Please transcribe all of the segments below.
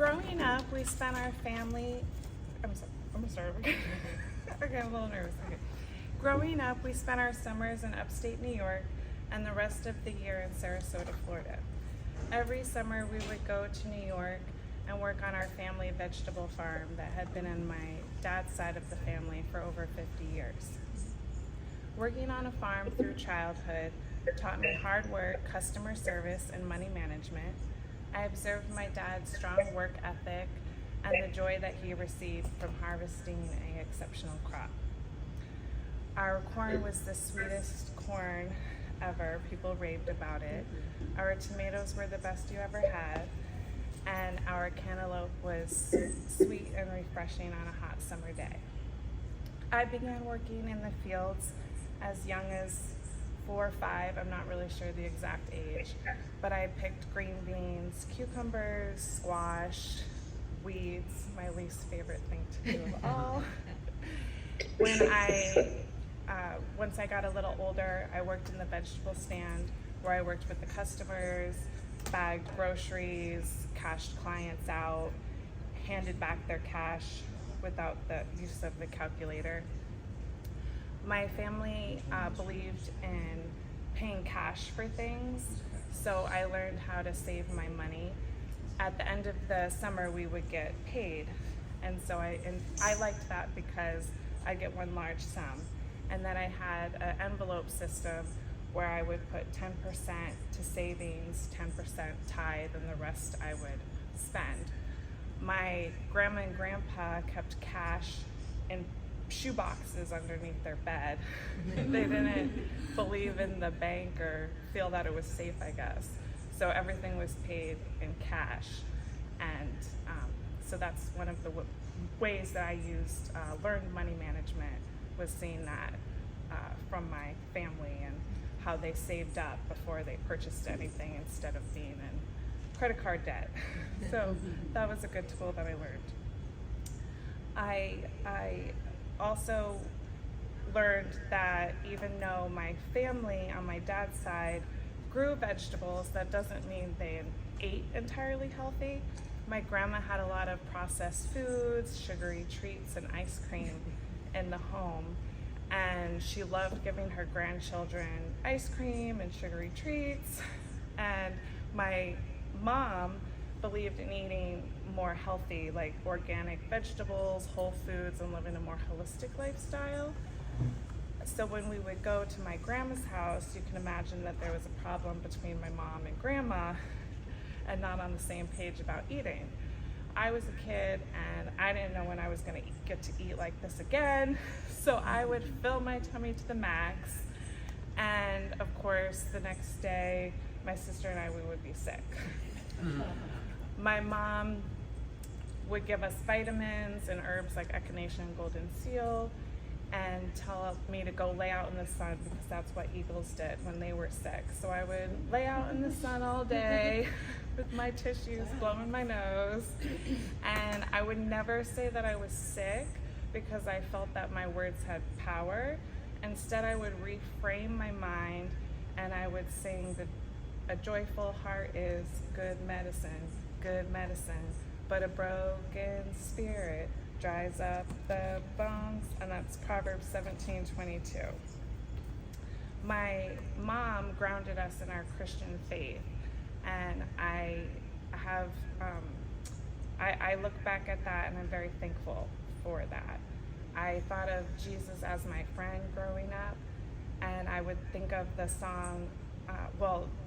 Growing up, we spent our family. I'm sorry. Okay, I'm a little nervous. Okay. Growing up, we spent our summers in upstate New York and the rest of the year in Sarasota, Florida. Every summer, we would go to New York and work on our family vegetable farm that had been in my dad's side of the family for over 50 years. Working on a farm through childhood taught me hard work, customer service, and money management. I observed my dad's strong work ethic and the joy that he received from harvesting an exceptional crop. Our corn was the sweetest corn ever. People raved about it. Our tomatoes were the best you ever had. And our cantaloupe was sweet and refreshing on a hot summer day. I began working in the fields as young as 4 or 5, I'm not really sure the exact age, but I picked green beans, cucumbers, squash, weeds, my least favorite thing to do of all. Once I got a little older, I worked in the vegetable stand where I worked with the customers, bagged groceries, cashed clients out, handed back their cash without the use of the calculator. My family believed in paying cash for things, so I learned how to save my money. At the end of the summer, we would get paid, and so I liked that because I get one large sum. And then I had an envelope system where I would put 10% to savings, 10% tithe, and the rest I would spend. My grandma and grandpa kept cash in shoe boxes underneath their bed. They didn't believe in the bank or feel that it was safe, I guess. So everything was paid in cash. And so that's one of the ways that I learned money management, was seeing that from my family and how they saved up before they purchased anything instead of being in credit card debt. So that was a good tool that I learned. I also learned that even though my family on my dad's side grew vegetables, that doesn't mean they ate entirely healthy. My grandma had a lot of processed foods, sugary treats, and ice cream in the home. And she loved giving her grandchildren ice cream and sugary treats. And my mom believed in eating more healthy, like organic vegetables, whole foods, and living a more holistic lifestyle. So when we would go to my grandma's house, you can imagine that there was a problem between my mom and grandma and not on the same page about eating. I was a kid and I didn't know when I was gonna get to eat like this again. So I would fill my tummy to the max. And of course, the next day, my sister and I, we would be sick. My mom would give us vitamins and herbs like echinacea and golden seal and tell me to go lay out in the sun because that's what eagles did when they were sick. So I would lay out in the sun all day with my tissues blowing my nose. And I would never say that I was sick because I felt that my words had power. Instead, I would reframe my mind and I would sing a joyful heart is good medicine, but a broken spirit dries up the bones, and that's Proverbs 17:22. My mom grounded us in our Christian faith, and I look back at that and I'm very thankful for that. I thought of Jesus as my friend growing up, and I would think of the song,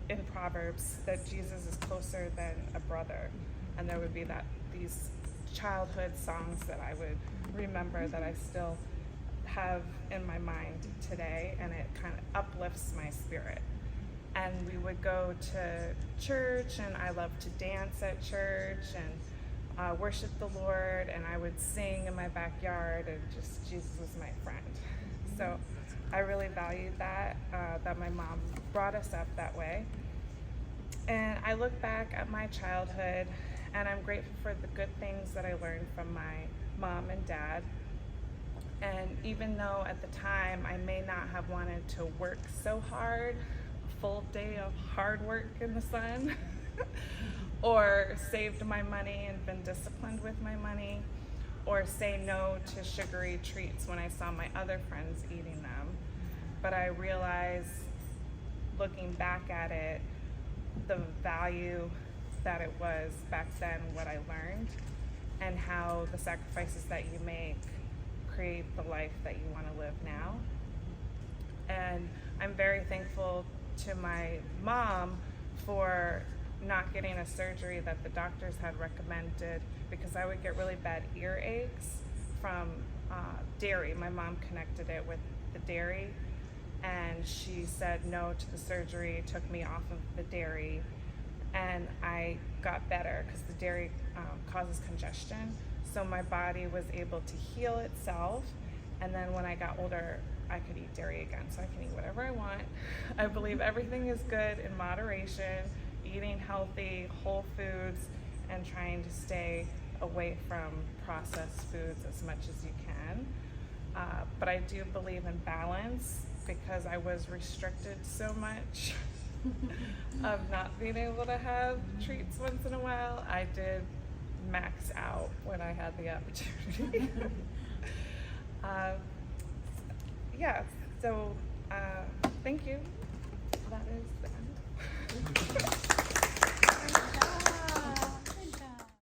in Proverbs, that Jesus is closer than a brother. And there would be these childhood songs that I would remember that I still have in my mind today, and it kind of uplifts my spirit. And we would go to church, and I loved to dance at church and worship the Lord, and I would sing in my backyard, and just Jesus was my friend. So I really valued that my mom brought us up that way. And I look back at my childhood and I'm grateful for the good things that I learned from my mom and dad. And even though at the time I may not have wanted to work so hard, a full day of hard work in the sun, or saved my money and been disciplined with my money, or say no to sugary treats when I saw my other friends eating them. But I realized, looking back at it, the value that it was back then, what I learned, and how the sacrifices that you make create the life that you want to live now. And I'm very thankful to my mom for not getting a surgery that the doctors had recommended, because I would get really bad earaches from dairy. My mom connected it with the dairy, and she said no to the surgery, took me off of the dairy, and I got better because the dairy causes congestion. So my body was able to heal itself, and then when I got older, I could eat dairy again, so I can eat whatever I want. I believe everything is good in moderation, eating healthy, whole foods, and trying to stay away from processed foods as much as you can. But I do believe in balance, because I was restricted so much of not being able to have treats once in a while. I did max out when I had the opportunity. Yeah, so thank you. That is the end.